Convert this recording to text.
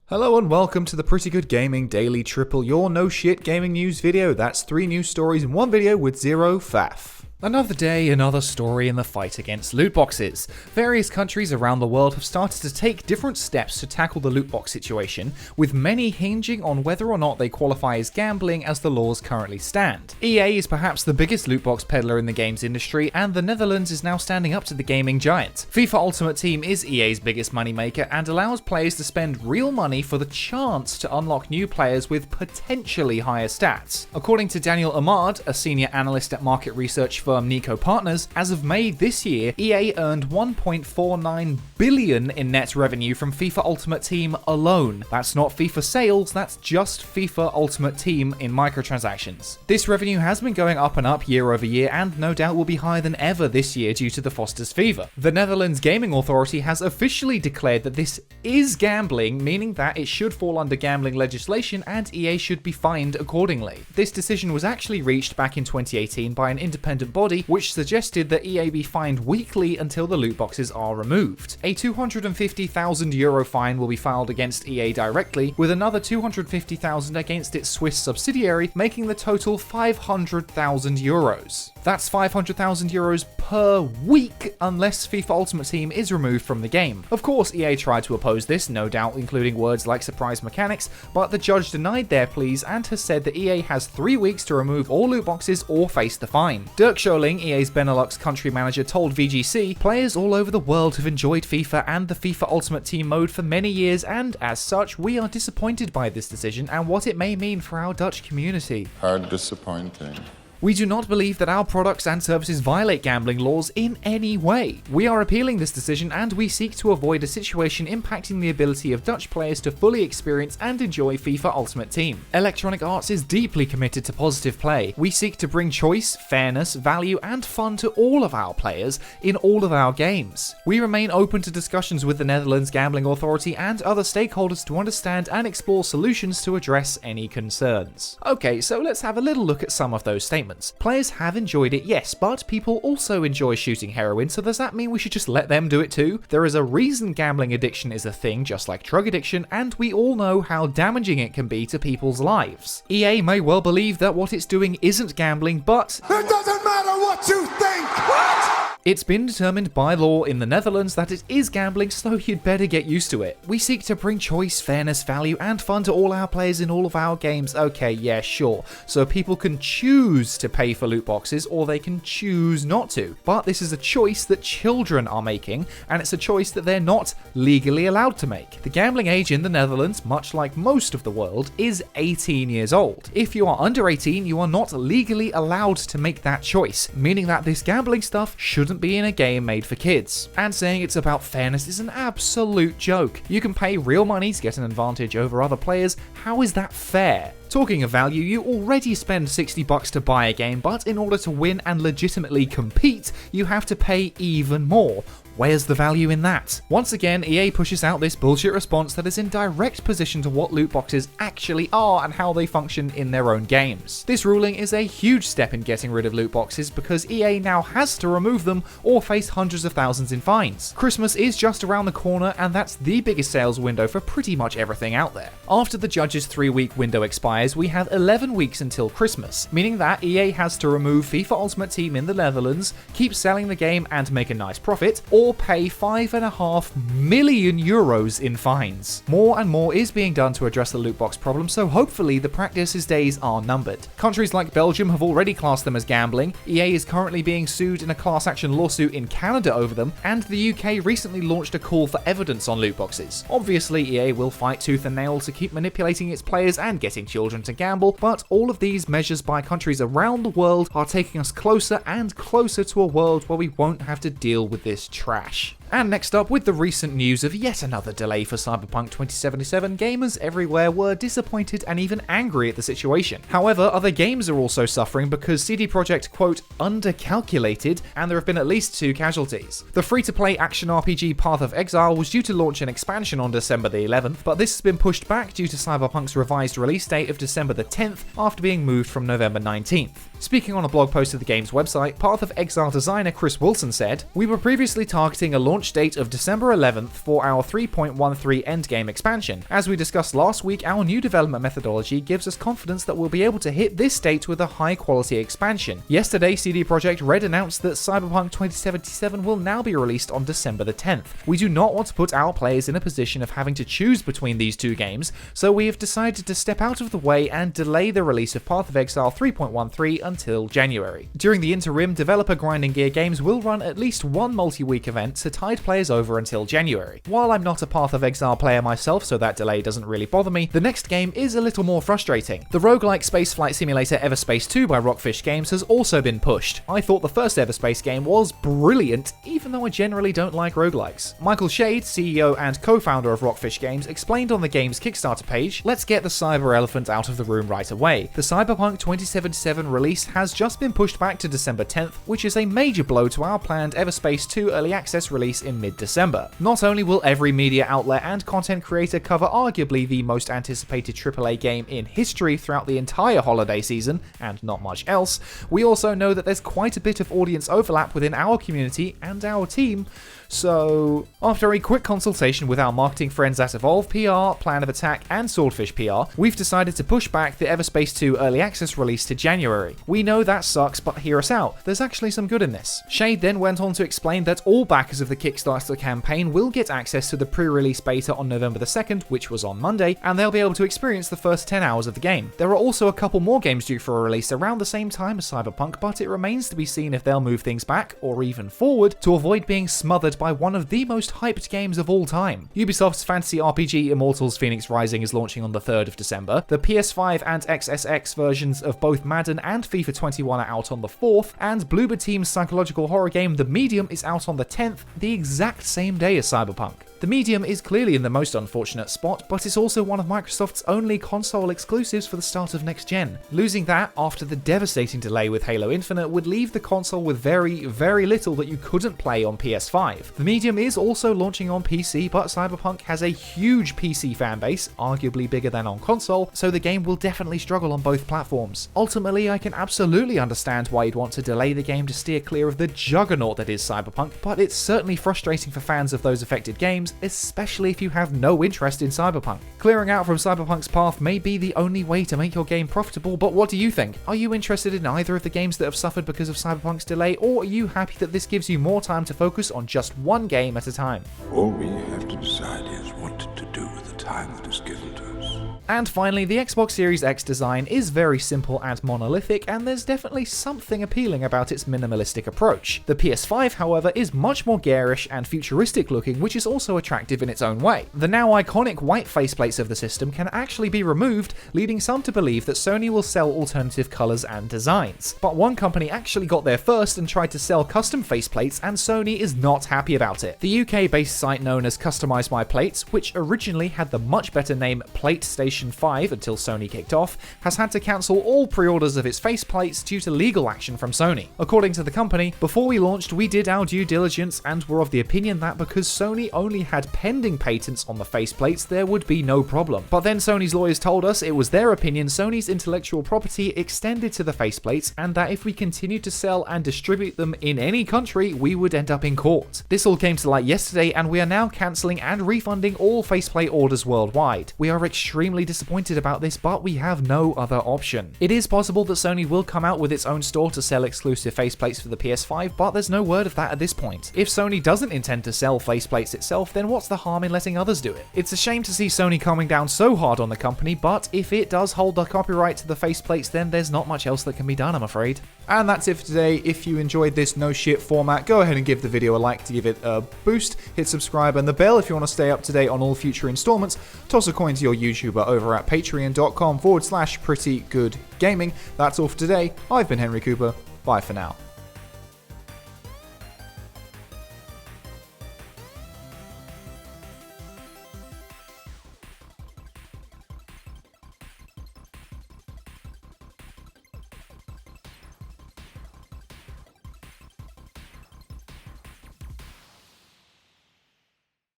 Hello and welcome to the Pretty Good Gaming Daily Triple, your no shit gaming news video. That's 3 news stories in one video with zero faff. Another day, another story in the fight against loot boxes. Various countries around the world have started to take different steps to tackle the loot box situation, with many hinging on whether or not they qualify as gambling as the laws currently stand. EA is perhaps the biggest loot box peddler in the games industry, and the Netherlands is now standing up to the gaming giant. FIFA Ultimate Team is EA's biggest moneymaker and allows players to spend real money for the chance to unlock new players with potentially higher stats. According to Daniel Ahmad, a senior analyst at market research firm Nico Partners, as of May this year, EA earned 1.49 billion in net revenue from FIFA Ultimate Team alone. That's not FIFA sales, that's just FIFA Ultimate Team in microtransactions. This revenue has been going up and up year over year and no doubt will be higher than ever this year due to the Foster's fever. The Netherlands Gaming Authority has officially declared that this is gambling, meaning that it should fall under gambling legislation and EA should be fined accordingly. This decision was actually reached back in 2018 by an independent body which suggested that EA be fined weekly until the loot boxes are removed. A €250,000 fine will be filed against EA directly, with another €250,000 against its Swiss subsidiary, making the total €500,000. That's €500,000 per week unless FIFA Ultimate Team is removed from the game. Of course, EA tried to oppose this, no doubt including words like surprise mechanics, but the judge denied their pleas and has said that EA has 3 weeks to remove all loot boxes or face the fine. Dirk Scholing, EA's Benelux country manager, told VGC, "Players all over the world have enjoyed FIFA and the FIFA Ultimate Team mode for many years, and as such, we are disappointed by this decision and what it may mean for our Dutch community." Hard disappointing. We do not believe that our products and services violate gambling laws in any way. We are appealing this decision and we seek to avoid a situation impacting the ability of Dutch players to fully experience and enjoy FIFA Ultimate Team. Electronic Arts is deeply committed to positive play. We seek to bring choice, fairness, value and fun to all of our players in all of our games. We remain open to discussions with the Netherlands Gambling Authority and other stakeholders to understand and explore solutions to address any concerns. Okay, so let's have a little look at some of those statements. Players have enjoyed it, yes, but people also enjoy shooting heroin, so does that mean we should just let them do it too? There is a reason gambling addiction is a thing, just like drug addiction, and we all know how damaging it can be to people's lives. EA may well believe that what it's doing isn't gambling, but it doesn't matter what you think! What? It's been determined by law in the Netherlands that it is gambling, so you'd better get used to it. We seek to bring choice, fairness, value, and fun to all our players in all of our games. Okay, yeah, sure. So people can choose to pay for loot boxes, or they can choose not to. But this is a choice that children are making, and it's a choice that they're not legally allowed to make. The gambling age in the Netherlands, much like most of the world, is 18 years old. If you are under 18, you are not legally allowed to make that choice, meaning that this gambling stuff shouldn't be in a game made for kids. And saying it's about fairness is an absolute joke. You can pay real money to get an advantage over other players. How is that fair? Talking of value, you already spend $60 to buy a game, but in order to win and legitimately compete, you have to pay even more. Where's the value in that? Once again, EA pushes out this bullshit response that is in direct position to what loot boxes actually are and how they function in their own games. This ruling is a huge step in getting rid of loot boxes because EA now has to remove them or face hundreds of thousands in fines. Christmas is just around the corner and that's the biggest sales window for pretty much everything out there. After the judge's 3-week window expires, we have 11 weeks until Christmas, meaning that EA has to remove FIFA Ultimate Team in the Netherlands, keep selling the game and make a nice profit, or pay €5.5 million in fines. More and more is being done to address the loot box problem, so hopefully the practice's days are numbered. Countries like Belgium have already classed them as gambling, EA is currently being sued in a class action lawsuit in Canada over them, and the UK recently launched a call for evidence on loot boxes. Obviously EA will fight tooth and nail to keep manipulating its players and getting children to gamble, but all of these measures by countries around the world are taking us closer and closer to a world where we won't have to deal with this trash. And next up, with the recent news of yet another delay for Cyberpunk 2077, gamers everywhere were disappointed and even angry at the situation. However, other games are also suffering because CD Projekt, quote, undercalculated, and there have been at least 2 casualties. The free-to-play action RPG Path of Exile was due to launch an expansion on December the 11th, but this has been pushed back due to Cyberpunk's revised release date of December the 10th after being moved from November 19th. Speaking on a blog post of the game's website, Path of Exile designer Chris Wilson said, "We were previously targeting a launch launch date of December 11th for our 3.13 endgame expansion. As we discussed last week, our new development methodology gives us confidence that we'll be able to hit this date with a high quality expansion. Yesterday, CD Projekt Red announced that Cyberpunk 2077 will now be released on December the 10th. We do not want to put our players in a position of having to choose between these two games, so we have decided to step out of the way and delay the release of Path of Exile 3.13 until January. During the interim, developer Grinding Gear Games will run at least one multi-week event to tide players over until January. While I'm not a Path of Exile player myself, so that delay doesn't really bother me, the next game is a little more frustrating. The roguelike spaceflight simulator Everspace 2 by Rockfish Games has also been pushed. I thought the first Everspace game was brilliant, even though I generally don't like roguelikes. Michael Shade, CEO and co-founder of Rockfish Games, explained on the game's Kickstarter page, "Let's get the cyber elephant out of the room right away. The Cyberpunk 2077 release has just been pushed back to December 10th, which is a major blow to our planned Everspace 2 early access release in mid-December. Not only will every media outlet and content creator cover arguably the most anticipated AAA game in history throughout the entire holiday season, and not much else, we also know that there's quite a bit of audience overlap within our community and our team. So, after a quick consultation with our marketing friends at Evolve PR, Plan of Attack, and Swordfish PR, we've decided to push back the Everspace 2 early access release to January. We know that sucks, but hear us out. There's actually some good in this." Shade then went on to explain that all backers of the Kickstarter campaign will get access to the pre-release beta on November the 2nd, which was on Monday, and they'll be able to experience the first 10 hours of the game. There are also a couple more games due for a release around the same time as Cyberpunk, but it remains to be seen if they'll move things back, or even forward, to avoid being smothered by one of the most hyped games of all time. Ubisoft's fantasy RPG Immortals Phoenix Rising is launching on the 3rd of December. The PS5 and XSX versions of both Madden and FIFA 21 are out on the 4th, and Bloober Team's psychological horror game The Medium is out on the 10th, the exact same day as Cyberpunk. The Medium is clearly in the most unfortunate spot, but it's also one of Microsoft's only console exclusives for the start of next gen. Losing that after the devastating delay with Halo Infinite would leave the console with very, very little that you couldn't play on PS5. The Medium is also launching on PC, but Cyberpunk has a huge PC fanbase, arguably bigger than on console, so the game will definitely struggle on both platforms. Ultimately, I can absolutely understand why you'd want to delay the game to steer clear of the juggernaut that is Cyberpunk, but it's certainly frustrating for fans of those affected games, especially if you have no interest in Cyberpunk. Clearing out from Cyberpunk's path may be the only way to make your game profitable, but what do you think? Are you interested in either of the games that have suffered because of Cyberpunk's delay, or are you happy that this gives you more time to focus on just one game at a time? All we have to decide is what to do with the time that is given to us. And finally, the Xbox Series X design is very simple and monolithic, and there's definitely something appealing about its minimalistic approach. The PS5, however, is much more garish and futuristic looking, which is also attractive in its own way. The now iconic white faceplates of the system can actually be removed, leading some to believe that Sony will sell alternative colors and designs. But one company actually got there first and tried to sell custom faceplates, and Sony is not happy about it. The UK-based site known as Customize My Plates, which originally had the much better name PlateStation 5 until Sony kicked off, has had to cancel all pre-orders of its faceplates due to legal action from Sony. According to the company, before we launched, we did our due diligence and were of the opinion that because Sony only had pending patents on the faceplates, there would be no problem. But then Sony's lawyers told us it was their opinion Sony's intellectual property extended to the faceplates, and that if we continued to sell and distribute them in any country, we would end up in court. This all came to light yesterday, and we are now cancelling and refunding all faceplate orders worldwide. We are extremely disappointed about this, but we have no other option. It is possible that Sony will come out with its own store to sell exclusive faceplates for the PS5, but there's no word of that at this point. If Sony doesn't intend to sell faceplates itself, then what's the harm in letting others do it? It's a shame to see Sony coming down so hard on the company, but if it does hold the copyright to the faceplates, then there's not much else that can be done, I'm afraid. And that's it for today. If you enjoyed this no shit format, go ahead and give the video a like to give it a boost, hit subscribe and the bell if you want to stay up to date on all future installments, toss a coin to your YouTuber over at patreon.com/prettygoodgaming. That's all for today. I've been Henry Cooper. Bye for now.